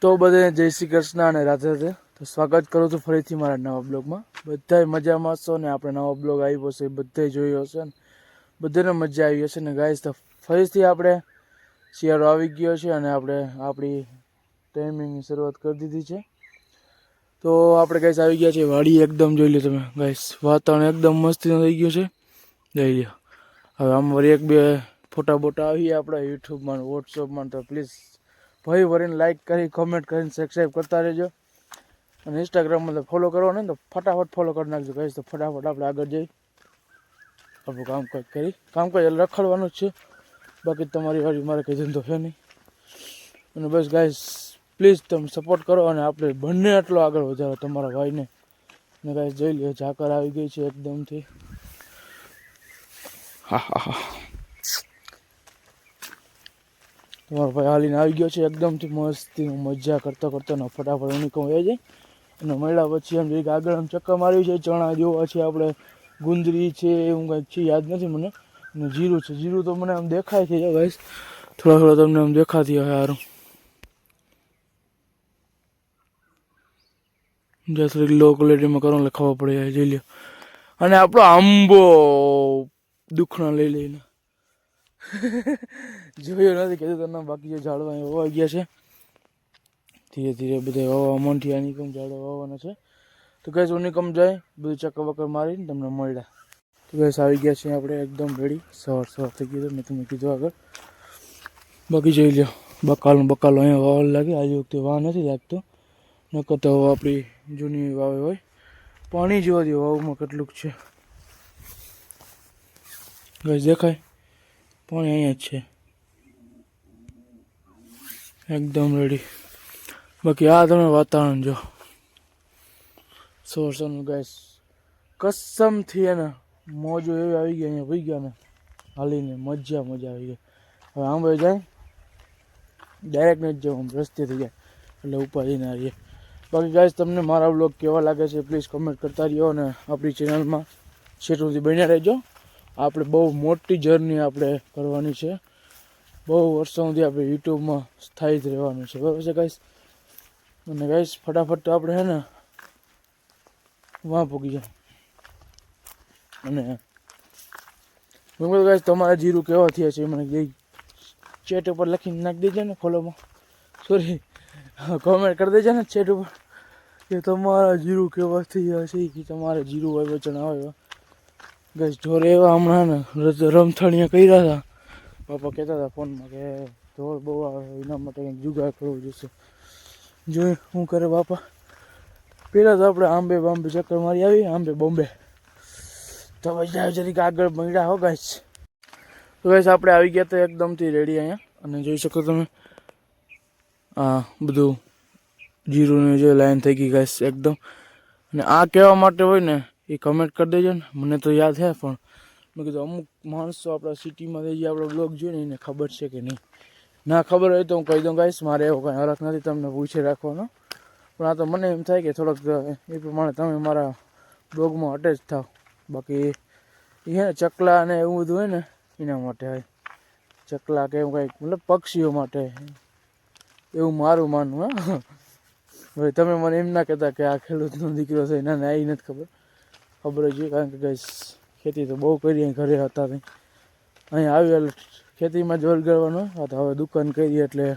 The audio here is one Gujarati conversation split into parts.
તો બધે જય શ્રી કૃષ્ણ અને રાધે રાધે. તો સ્વાગત કરું છું ફરીથી મારા નવા બ્લોગમાં. બધાય મજામાં છો ને? આપણે નવો બ્લોગ આવ્યો છે, બધાય જોયો હશે ને, બધાને મજા આવી હશે ને ગાઈસ. તો ફરીથી આપણે શિયાળો આવી ગયો છે અને આપણે આપણી ટાઈમિંગની શરૂઆત કરી દીધી છે. તો આપણે ગાઈસ આવી ગયા છે વાડી. એકદમ જોઈ લો તમે ગાઈસ, વાતાવરણ એકદમ મસ્તીનું થઈ ગયું છે. જોઈ લો. હવે આમ વળી એક બે ફોટા બોટા આવીએ આપણા યુટ્યુબમાં વોટ્સઅપમાં, તો પ્લીઝ ભાઈ વરીને લાઈક કરી, કોમેન્ટ કરીને સબસ્ક્રાઈબ કરતા રહેજો. અને ઇન્સ્ટાગ્રામમાં તો ફોલો કરવો ને, તો ફટાફટ ફોલો કરી નાખજો ગાઈસ. તો ફટાફટ આપણે આગળ જઈ આપણું કામકાજ કરી. કામકાજ રખડવાનું જ છે, બાકી તમારી વાળી મારે કંઈ ધંધો છે નહીં. અને બસ ગાઈસ પ્લીઝ તમે સપોર્ટ કરો અને આપણે બંને એટલો આગળ વધારો તમારા ભાઈને. અને ગાઈસ જોઈ લો, ઝાકર આવી ગઈ છે એકદમથી. હા હા હા, તમારો ભાઈ હાલીને આવી ગયો છે એકદમથી મસ્તી મજા કરતો કરતો ને ફટાફટ યુનિકોમ આવી જાય. અને મળ્યા પછી એમ જઈએ આગળ આમ ચક્કર મારવી છે. ચણા જોવા છે આપણે, ગુંદરી છે, એવું કંઈક છે, યાદ નથી મને. અને જીરું છે. જીરું તો મને આમ દેખાય છે ગાઈસ, થોડા થોડા તમને આમ દેખાતી હોય સારું. જ્યાં થોડીક લો ક્વોલિટીમાં કરો એટલે ખબર પડી જાય. જોઈ લો. અને આપણો આંબો દુખણા લઈ લઈને જોયો નથી કીધું તમને. બાકી જે ઝાડવા વાવા ગયા છે, ધીરે ધીરે બધા વાવા મોંઠી અનિકમ ઝાડવા વાવવાના છે. તો ગેસ ઉનિકમ જાય બધું ચક્કર વક્કર મારીને તમને મળ્યા. તો ગેસ આવી ગયા છે આપણે એકદમ રેડી. સવાર થઈ ગયું મેં તમને કીધું આગળ. બાકી જોઈ લો, બકાલો અહીંયા વાવવા લાગે. આજે વખતે વાવ નથી લાગતો, નકર તો આપણી જૂની વાવે હોય. પાણી જોવા દે વાવમાં કેટલુંક છે ગેસ, દેખાય પાણી અહીંયા જ છે એકદમ રેડી. બાકી આ તમે વાતાવરણ જો સોરસનું ગેસ, કસમથી એને મોજો એવી આવી ગઈ. અહીંયા વહી ગયા ને હાલીને મજા આવી ગઈ. હવે આંબે જાય ડાયરેક્ટ નથી જવું, રસ્તે થઈ જાય એટલે ઉપાડી ના રહીએ. બાકી ગાઈસ તમને મારા બ્લોગ કેવા લાગે છે પ્લીઝ કમેન્ટ કરતા રહ્યો. અને આપણી ચેનલમાં છેટ સુધી બન્યા રહેજો. આપણે બહુ મોટી જર્ની આપણે કરવાની છે. બહુ વર્ષો સુધી આપણે યુટ્યુબમાં સ્થાયી જ રહેવાનું છે, બરાબર છે ગાઈસ. અને ગાઈસ ફટાફટ આપણે હે ને વાં પૂગી જાય. અને ગાઈસ તમારા જીરું કેવા થયા છે મને કઈ ચેટ ઉપર લખીને નાખી દેજો ને, ફોલોમાં સોરી કોમેન્ટ કરી દેજો ને ચેટ ઉપર કે તમારા જીરું કેવા થયા છે, કે તમારે જીરું હોય વચન આવે. ગાઈસ ઢોર એવા હમણાં ને રમથણિયા કર્યા હતા. પપ્પા કહેતા હતા ફોનમાં કે ઢોર બહુ આવે, એના માટે કંઈક જુગાડ કરવો જોઈશે. જોઈ શું કરે બાપા. પહેલાં તો આપણે આંબે ચક્કર મારી આવી, આંબે બોમ્બે. તો પછી જરીક આગળ મળ્યા હો ગાઈસ. તો ગાઈસ આપણે આવી ગયા તો એકદમથી રેડી અહીંયા. અને જોઈ શકો તમે આ બધું જીરુંની જે લાઈન થઈ ગઈ ગાઈસ એકદમ. અને આ કહેવા માટે હોય ને એ કમેન્ટ કરી દેજો ને. મને તો યાદ છે, પણ મેં કીધું અમુક માણસો આપણા સિટીમાં જે આપણો બ્લોગ જોઈએ ને એને ખબર છે કે નહીં. ના ખબર હોય તો હું કહી દઉં ગાઈસ, મારે એવો કંઈ હરખ નથી તમને પૂછી રાખવાનો. પણ આ તો મને એમ થાય કે થોડોક એ પ્રમાણે તમે મારા બ્લોગમાં અટેચ થાવ. બાકી એ હે ને ચકલા અને એવું બધું હોય ને એના માટે હોય. ચકલા કે એવું કંઈક મતલબ પક્ષીઓ માટે, એવું મારું માનવું. હા ભાઈ તમે મને એમ ના કહેતા કે આ ખેડૂતનો દીકરો છે. ના એ નથી ખબર જ હોય. કારણ કે ગાઈસ ખેતી તો બહુ કરી ઘરે હતા કંઈ. અહીંયા આવી ખેતીમાં જ વળગાડવાનું. હા તો હવે દુકાન કરી એટલે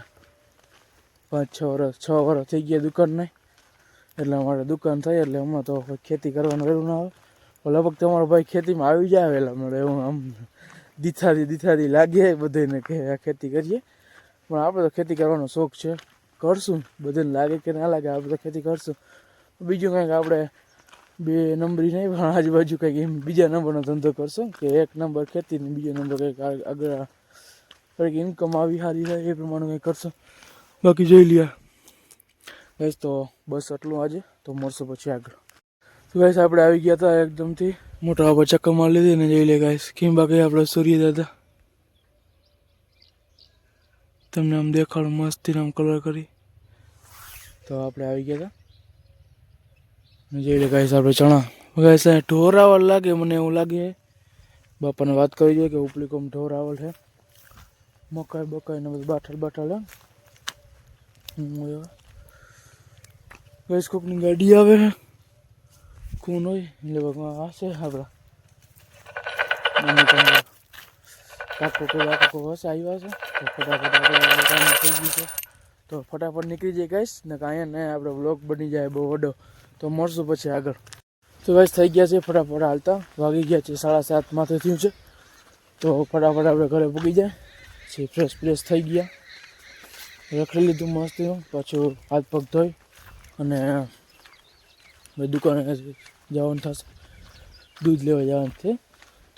5-6 વર્ષ થઈ ગયા દુકાન નહીં. એટલે અમારે દુકાન થઈ એટલે હમણાં તો ખેતી કરવાનું વહેલું ના આવે. લગભગ તમારો ભાઈ ખેતીમાં આવી જાય વહેલા મળે એવું આમ દીથાથી લાગે બધાને કે આ ખેતી કરીએ. પણ આપણે તો ખેતી કરવાનો શોખ છે, કરશું. બધાને લાગે કે ના લાગે, આપણે તો ખેતી કરશું. બીજું કંઈક આપણે 2 નંબરી નહીં, પણ આજુબાજુ કંઈક એમ બીજા નંબરનો ધંધો કરશું કે 1 નંબર ખેતી ને બીજો નંબર કંઈક આગળ કંઈક ઇન્કમ આવી સારી થાય એ પ્રમાણે કંઈક કરશું. બાકી જોઈ લ્યા ગાઈસ. તો બસ આટલું આજે, તો મળશું પછી આગળ. તો ગાઈસ આપણે આવી ગયા હતા એકદમથી મોટા બાબા ચક્કર મારી લીધી ને જોઈ લે ગાઈસ કેમ. બાકી આપણે સૂર્ય દાદા તમને આમ દેખાડો મસ્તીને આમ કલર કરી. તો આપણે આવી ગયા હતા જોઈ લે ગાઈસ આપણે ચણા. ગાઈસ ઢોરાવલ લાગે મને એવું લાગે. બાપાને વાત કરી જોઈએ કે ઉપલી કોમ ઢોરાવલ છે. મકાઈ બકાઈ ને બધું બાઠલ ગેસ કોકની ગાડી આવે કોણ હોય એટલે ભગવાન આ છે આપણા કાકો હશે આવ્યા છે તો ફટાફટ આપણે કામ થઈ ગયું છે તો ફટાફટ નીકળી જાય ગાઈસ ને કાંઈ ને આપણે બ્લોગ બની જાય બહુ વડો તો મળશું પછી આગળ તો ગાઈસ થઈ ગયા છે ફટાફટ હાલતા વાગી ગયા છે 7:30 માથે થયું છે તો ફટાફટ આપણે ઘરે પૂગી જાય પછી ફ્રેશ થઈ ગયા રખડી લીધું મસ્ત પાછું હાથ પગ ધોઈ અને દુકાને જવાનું થશે દૂધ લેવા જવાનું છે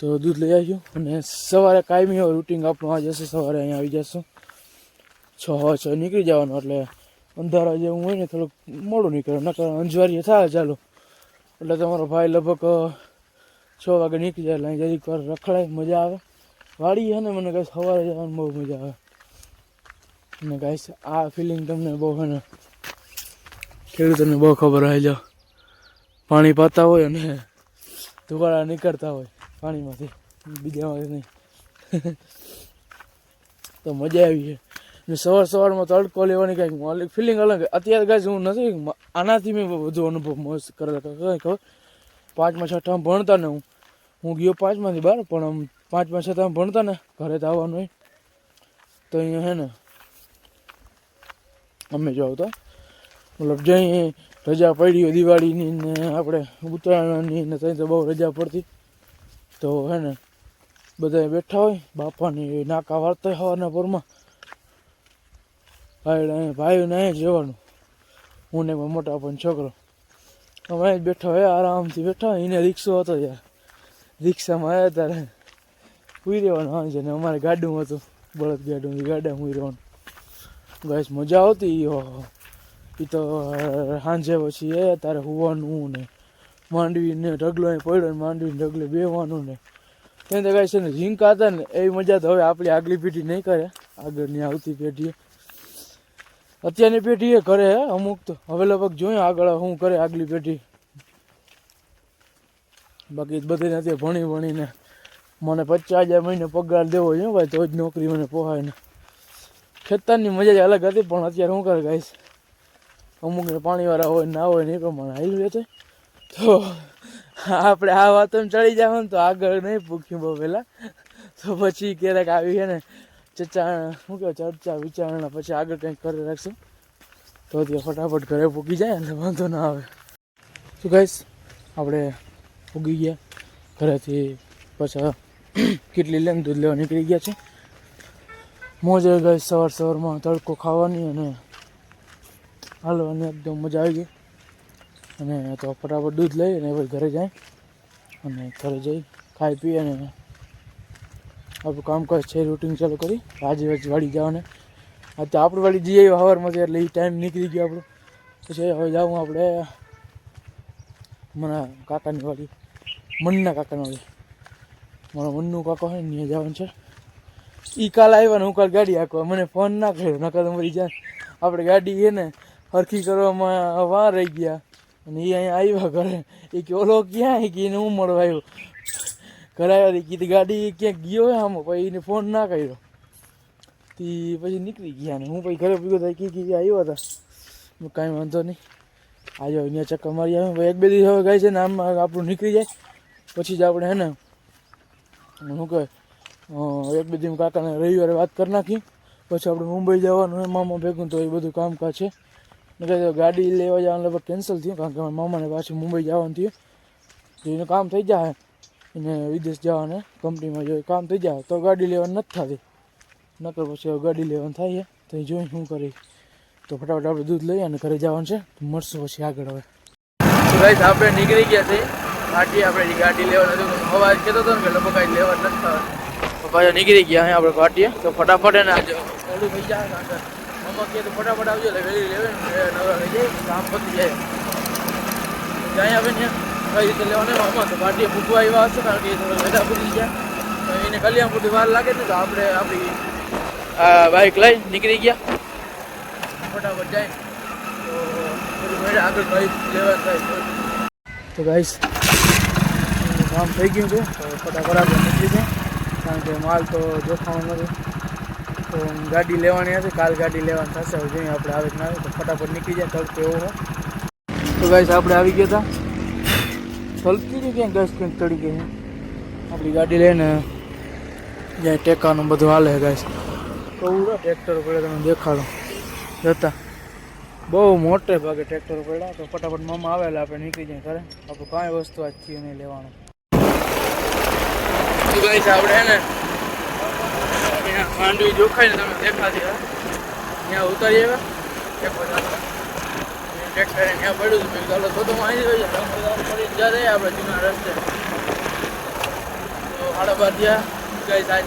તો દૂધ લઈ આવ્યું અને સવારે કાયમી રૂટિન આપણું આ જશે સવારે અહીંયા આવી જશું 6 નીકળી જવાનું એટલે અંધારા જેવું હોય ને થોડુંક મોડું નીકળે નકર અંજવારીએ થાય ચાલો એટલે તમારો ભાઈ લગભગ 6 વાગે નીકળી જાય એટલે જરીક વાર રખડાય મજા આવે વાડી છે ને મને કાંઈ સવારે જવાની બહુ મજા આવે અને ગાઈસ આ ફિલિંગ તમને બહુ છે ને ખેડૂતોને બહુ ખબર હોય જો પાણી પાતા હોય અને ધુવાળા નીકળતા હોય પાણીમાંથી બીજામાંથી નહીં તો મજા આવી છે ને સવારમાં તડકો લેવાની કંઈક ફિલિંગ અલગ અત્યારે ગાઈસ હું નથી આનાથી મેં વધુ અનુભવ મસ્ત કરેલો ખબર 5માં 6માં ભણતા ને હું ગયો 5માંથી બહાર પણ આમ 5માં 6માં ભણતા ને ઘરે તો આવવાનું હોય તો અહીંયા હે ને અમે જો આવતા મતલબ જઈ રજા પડી હોય દિવાળીની ને આપણે ઉત્તરાયણની ને ત્યાં તો બહુ રજા પડતી તો હે ને બધા બેઠા હોય બાપાની નાકા વાળતા હવાના પરમાં ભાઈઓને અહીંયા જ રહેવાનું હું ને મોટા પણ છોકરો અમે જ બેઠા હોય આરામથી બેઠા હોય એને રિક્ષો હતો યાર રિક્ષામાં આવ્યા ત્યારે સુઈ રહેવાનું હા છે ને અમારે ગાડું હતું બળદ ગાડા સુઈ રહેવાનું ગાઈસ મજા આવતી એ તો સાંજે પછી એ તારે હોવાનું ને માંડવીને ઢગલો પડ્યો ને માંડવીને ઢગલે બેવાનું ને ત્યાં તો ગાઈસ છે ને ઝીંકા હતા ને એવી મજા તો હવે આપણી આગલી પેઢી નહીં કરે આગળની આવતી પેઢીએ અત્યારની પેઢી એ કરે અમુક તો હવે લગભગ જોઈએ આગળ શું કરે આગલી પેઢી બાકી બધી નથી ભણીને મને 50,000 મહિને પગાર દેવો છે ભાઈ તો જ નોકરી મને પોહાય ને ખેતરની મજા જ અલગ હતી પણ અત્યારે શું કરે ગાઈસ અમુકને પાણીવાળા હોય ના હોય ને એ પ્રમાણે હાલ્યું રહેશે તો આપણે આ વાતો ચડી જવાનું તો આગળ નહીં પૂછ્યું બહુ પહેલાં તો પછી ક્યારેક આવી છે ને શું કહે ચર્ચા વિચારણા પછી આગળ કંઈક કરી રાખશું તો ત્યાં ફટાફટ ઘરે પૂકી જાય એટલે વાંધો ના આવે શું ગાઈસ આપણે પૂગી ગયા ઘરેથી પછી કેટલી લઈને દૂધ લેવા નીકળી ગયા છે મોજે ગાઈસ સવારમાં તડકો ખાવાની અને હાલવાની એકદમ મજા આવી ગઈ અને તો ફટાફટ દૂધ લઈ અને પછી ઘરે જાય અને ઘરે જઈ ખાઈ પી અને આપણું કામકાજ છે રૂટિન ચાલુ કરી આજે વાડી જવાને આ તો આપણે વાડી જઈએ સવારમાંથી એટલે એ ટાઈમ નીકળી ગયો આપણું પછી હવે જાઉં આપણે મારા કાકાની વાડી મનના કાકાની વાડી મારા મનનું કાકો હોય ને ત્યાં જવાનું છે એ કાલ આવ્યા ને હું કાલ ગાડી હાંકવા મને ફોન ના કર્યો નકર તો મરી જાય આપણે ગાડી છે ને હરખી કરવામાં વાર રહી ગયા અને એ અહીંયા આવ્યા ઘરે એ કે ઓલો ક્યાં કે એને હું મળવા આવ્યો ઘરે આવ્યા કીધી ગાડી ક્યાંક ગયો હોય આમાં પછી એને ફોન ના કર્યો તે પછી નીકળી ગયા ને હું પછી ઘરે ભેગો થાય કે આવ્યા હતા કાંઈ વાંધો નહીં આજે અહીંયા ચક્કર મારી આવે ભાઈ 1-2 દિવસ હવે ગાય છે ને આમ આપણું નીકળી જાય પછી જ આપણે હે ને શું કહે 1-2 દિવસ કાકાને રવિવારે વાત કરી નાખી પછી આપણે મુંબઈ જવાનું હોય મામા ભેગું તો એ બધું કામકાજ છે ને ગાડી લેવા જવાનું લગભગ કેન્સલ થયું કારણ કે મામાને પાછું મુંબઈ જવાનું થયું તો એનું કામ થઈ જાય એને વિદેશ જવાને કંપનીમાં જો કામ થઈ જાય તો ગાડી લેવાની નથી થતી નકર પછી ગાડી લેવાનું થાય તો એ જોઈને શું કરી તો ફટાફટ આપણે દૂધ લઈએ અને ઘરે જવાનું છે મળશું પછી આગળ હવે ગાઈસ આપણે નીકળી ગયા છે પાટી આપણે ગાડી લેવાનું હતું અવાજ કહેતો હતો ને કે લગભગ કાંઈ લેવા નથી થવા પાછા નીકળી ગયા અહીંયા આપણે પાટીએ તો ફટાફટ એને આજે ઓલું થઈ જાય મમ્મા કહે તો ફટાફટ આવજો એટલે વહેલી લેવે ને નવરા લઈ જાય કામ પતી જાય જાય આવે ને કઈ રીતે લેવાને મમ્મા તો પાટીએ પૂછવા આવ્યા હશે કારણ કે થોડા વેધા પૂરી જાય તો એને કલ્યાણ પૂરતી વાર લાગે ને તો આપણે આપણી બાઇક લઈ નીકળી ગયા ફટાફટ જાય તો બધું આગળ બાઇક લેવા થાય તો ગાઈસ કામ થઈ ગયું છે તો ફટાફટ આપણે નીકળી જાય કારણ કે માલ તો જોખાવાનો નથી તો ગાડી લેવાની હતી કાલ ગાડી લેવાની થશે હવે જોઈએ આપણે આવે કે ના આવે તો ફટાફટ નીકળી જાય તડકો એવો તો ગાઈસ આપણે આવી ગયા હતા ચલતી રહી ક્યાંક ગાઈસ ક્યાંક ચડી ગઈ આપણી ગાડી લઈને જ્યાં ટેકાનું બધું હાલે ગાઈસ કવડો ટ્રેક્ટર પડે તમે દેખાડો જતા બહુ મોટે ભાગે ટ્રેક્ટર પડ્યા તો ફટાફટ મામા આવેલા આપણે નીકળી જાય ઘરે આપણે કાંઈ વસ્તુ આજ થયું નહીં લેવાનું તો ગાઈસ આપણે ને માંડવી જોખાઈને તમે દેખાતી હોય ત્યાં ઉતારી આવ્યા ટ્રેક્ટર ત્યાં પડ્યું હતું ચાલો તો માહિતી હોય જાય આપણે જૂના રસ્તે તો 12:30 થયા ગાઈસ આજ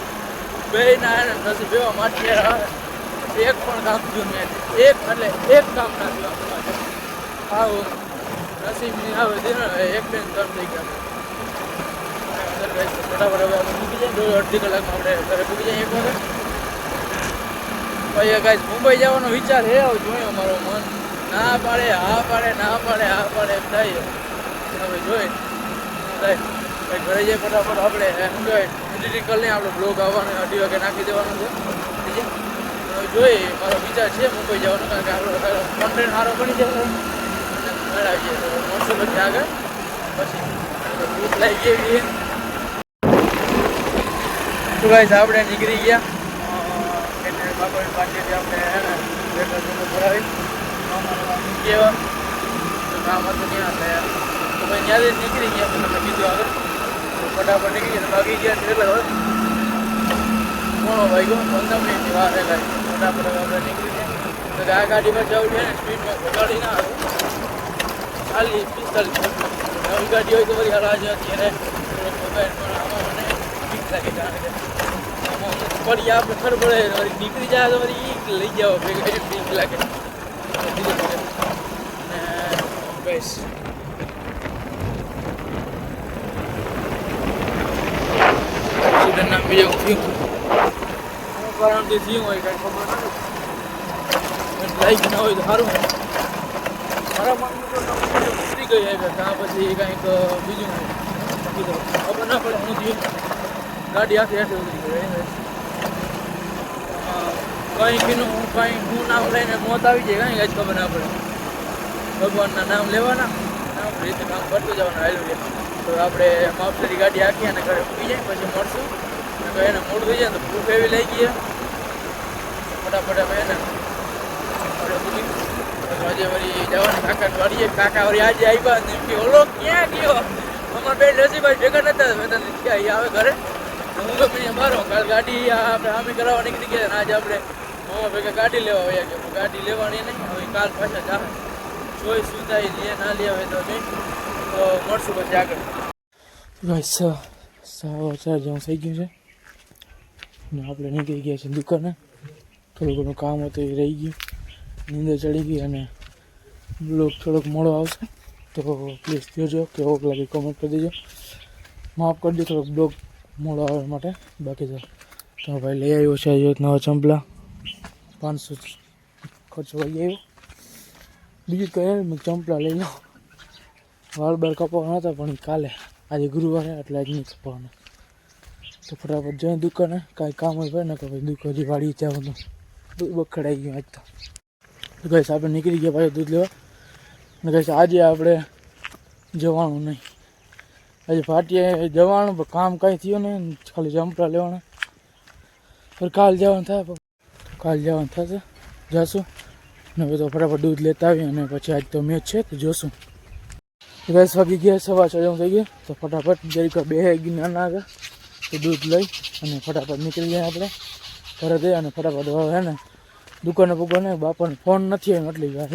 બે ના નસીબ એવા માટી આવે એક પણ કામ થયું મેં એક એટલે એક કામ ના થયું આવું નસીબ નહીં આવે એક બેન ત્રણ થઈ ગયા ફટાફટ હવે આપણે મૂકી જાય અડધી કલાકમાં આપણે ઘરે મૂકી જાય એક વાગે પછી ગાઈસ મુંબઈ જવાનો વિચાર હે જોયો મારો મન ના પાડે હા પાડે ના પાડે હા પાડે એમ થાય હવે જોઈ થાય ઘરે જઈએ ફટાફટ આપણે શું કહેવાય એડિટિંગ કરી લઈએ આપણો બ્લોગ આવવાનો 2:30 વાગે નાખી દેવાનો છે જોઈ મારો વિચાર છે મુંબઈ જવાનો કારણ કે આપણો કોન્ટેન્ટ સારો બની જશે મેળાવીએ તો મળશું પછી આગળ પછી ભૂખ લાગી ગઈ તો ગાઈસ આપણે નીકળી ગયા બાપાની પાસેથી આપણે ભરાવી કેવા તો કામ હતું ત્યાં એટલે તો ભાઈ ત્યાંથી નીકળી ગયા તો તમે કીધું આગળ તો ફટાફટ નીકળી ગયા ભાગી ગયા એટલે હવે કોણો ભાઈ ગયો 15 મિનિટની વાર રહે ફટાફટ આપણે નીકળી ગયા તો આ ગાડીમાં જવું છે ને સ્પીડમાં ઘટાડી ના આવે ખાલી 45 નવી ગાડી હોય તો બધી હલાજ અત્યારે પણ આમાં મને ઠીક લાગે કારણ કે પડી આપણે ખબર પડે નીકળી જાય તો વળી લઈ જાઓ ભેગા ઠીક લાગે ધીરે ધીરે અને બસ નામ બીજું થયું કારણથી થયું હોય કાંઈ ખબર નથી લાઈક ના હોય તો સારું મારા મનમાં તો ઉતરી ગઈ હોય ત્યાં પછી કાંઈક બીજું ખબર ના પડે હું થયું ગાડી આખી આખી ઉતરી ગઈ કંઈકનું હું નામ લઈને મોત આવી જાય કાંઈ જ ખબર ના પડે ભગવાનના નામ લેવાના નામ રીતે કામ કરતું જવાનું હાલ્યું છે તો આપણે માપસરી ગાડી આખી અને ઘરે મૂકી જાય પછી મળશું અને એને મોડું થઈ જાય તો ભૂખ એવી લઈ ગઈ ફટાફટ અમે એને આપણે મૂકી આજે વળી જવાની કાકાને વાળીએ કાકા વળી આજે આવ્યા ને કે ઓલો ક્યાં ગયો અમારા બે નસીભાઈ ભેગા નતા મેં આવે ઘરે હું ગમે મારો કાલ ગાડી આપણે આમી કરાવવા નીકળી ગયા આજે આપણે ભેગા ગાડી લેવા આવ્યા કે ગાડી લેવાની નહીં હવે કાલ પાછા જાવ જોઈ શું થાય લે ના લે હવે તો નહીં તો મળશું પછી આગળ ગાઈસ 4:15 જેવું થઈ ગયું છે ને આપણે નીકળી ગયા છે દુકાને થોડું ઘણું કામ હતું એ રહી ગયું નીંદર ચડી ગઈ અને બ્લોગ થોડોક મોડો આવશે તો પ્લીઝ જોજો કેવો લાગે કોમેન્ટ કરી દેજો માફ કરજો થોડોક બ્લોગ મોડો આવવા માટે બાકી તો ભાઈ લઈ આવ્યો છે નવા ચંપલા 500 ખર્ચો વહી આવ્યો બીજું કહે મેં ચંપલા લઈ લો વાળ બાર કપાવવાના હતા પણ કાલે આજે ગુરુવારે એટલે આજ નહીં કપાવવાના તો ફટાફટ જઈને દુકાને કાંઈ કામ હોય ને કે ભાઈ દુકાન હજી વાળી જવાનું દૂધ બખડાઈ ગયું આજ તો ગાઈસ આપણે નીકળી ગયા પાછું દૂધ લેવા ને ગાઈસ આજે આપણે જવાનું નહીં આજે ફાટીએ જવાનું પણ કામ કાંઈ થયું નહીં ખાલી ચંપલા લેવાના પણ કાલ જવાનું થાય કાલ જવાનું થશે જશું ને હવે તો ફટાફટ દૂધ લેતા આવીએ અને પછી આજ તો મેચ છે તો જોશું ગાઈસ વાગી ગયા 6:15 થઈ ગયા તો ફટાફટ જરીક બે નાના આગળ તો દૂધ લઈ અને ફટાફટ નીકળી જાય આપણે ઘરે જઈએ અને ફટાફટ હવે ને દુકાને પૂગવાને બાપાને ફોન નથી આવ્યો એટલી વાર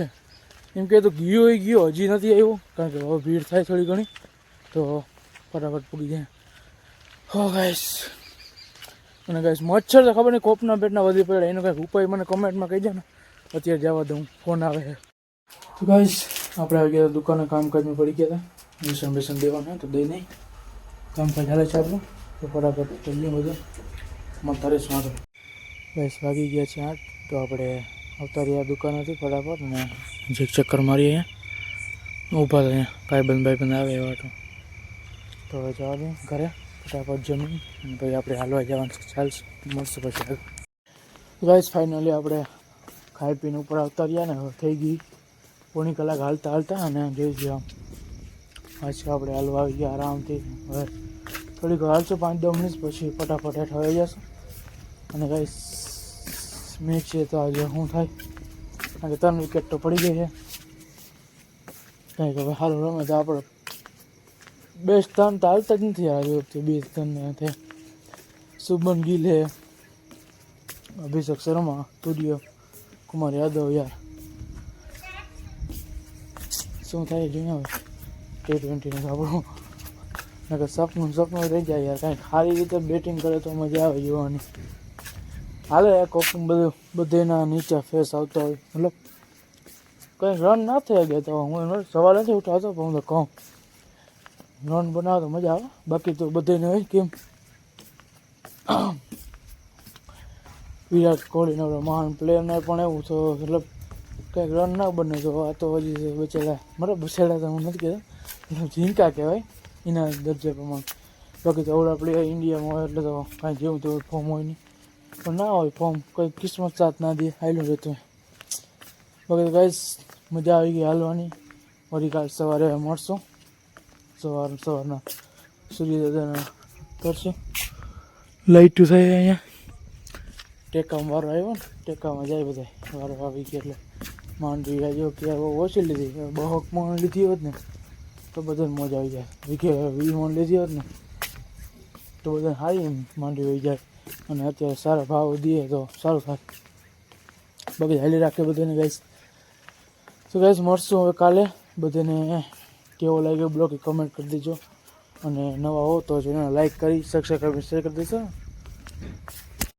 એમ કહે તો ગયો હજી નથી આવ્યો કારણ કે હવે ભીડ થાય થોડી ઘણી તો ફટાફટ પૂગી જાય હો ગાઈસ અને ગાઈસ મચ્છર તો ખબર નહીં કોપના પેટના વધી પડ્યા એનો કાંઈક ઉપાય મને કમેન્ટમાં કહી દે ને અત્યારે જવા દઉં ફોન આવે છે તો ગાઈસ આપણે આવી ગયા દુકાને કામકાજમાં પડી ગયા હતા બેસન દેવાના તો દઈ નહીં કામકાજ હાલે છે આપણું તો ફટાફટ કરીએ બધું મતારીસ વાગે ગાઈસ વાગી ગયા છે 8 તો આપણે આવતા રહ્યા દુકાનેથી ફટાફટ અને જે ચક્કર મારીએ ઊભા થઈએ ભાઈબંધ આવે એવા તો હવે જવા દઈએ ઘરે ફટાફટ જમીન અને પછી આપણે હાલવા જવાનું છે ચાલશે મળશે પછી ગાઈસ ફાઇનલી આપણે ખાઈ પીને ઉપર આવતા રહ્યા ને હવે થઈ ગઈ પોણી કલાક હાલતા હાલતા અને જોઈ ગયા પાછું આપણે હાલવા આવી ગયા આરામથી. હવે થોડીક હાલશું 5-10 મિનિટ પછી ફટાફટ હેઠ આવી જશું. અને ગાઈસ મેચ છે તો આજે શું થાય, કારણ કે 3 વિકેટ તો પડી ગઈ છે. કંઈક હવે સારું રમે તો આપણે બેસ્ટ 3 તો હાલતા જ નથી આજે વખતે. 2 3 શુભમન ગિલ છે, અભિષેક શર્મા, સૂર્ય કુમાર યાદવ. યાર શું થાય જોઈએ હવે T20નું આપણું. નકર સપનું રહી જાય યાર. કાંઈક સારી રીતે બેટિંગ કરે તો મજા આવે જોવાની. હાલે કોક બધાના નીચે ફેસ આવતા હોય, મતલબ કંઈ રન ના થઈ ગયા તો હું સવારે નથી ઉઠાવતો, પણ હું તો કહું રન બનાવે તો મજા આવે. બાકી તો બધાને હોય કેમ વિરાટ કોહલીને મહાન પ્લેયરને પણ એવું તો મતલબ કંઈક રન ના બને તો આ તો હજી બચેલા, મતલબ બચેલા તો હું નથી કહેતો, ઝીંકા કહેવાય એના દરજ્જા પ્રમાણે. બાકી તો અવડા પ્લેયર ઇન્ડિયામાં હોય એટલે તો કાંઈ જેવું તેવું ફોર્મ હોય નહીં, પણ ના હોય ફોર્મ કંઈ કિસ્મત સાથ ના દે હાલ્યું રહેતું. બાકી તો ગાઈસ મજા આવી ગઈ હાલવાની. વળી કાલ સવારે મળશું, સવારના સૂર્યદાદાના કરશું. લાઈટ થાય અહીંયા ટેકામાં વારો આવ્યો ને, ટેકામાં જાય બધા વારો આવી ગયા એટલે માંડવી આજે ક્યારે બહુ ઓછી લીધી. 2 મણ લીધી હોત ને તો બધાને મોજ આવી જાય. 20 મણ લીધી હોત ને તો બધાને સારી માંડવી આવી જાય. અને અત્યારે સારા ભાવ દઈએ તો સારું થાય. બાકી હાલી રાખે બધાને ગાઈસ. તો ગાઈસ મળશું હવે કાલે. બધાને કેવો લાગ્યો બ્લોગ એ કમેન્ટ કરી દેજો. અને નવા હો તો ચેનલ લાઈક કરી સબસ્ક્રાઈબ શેર કરી દેશો.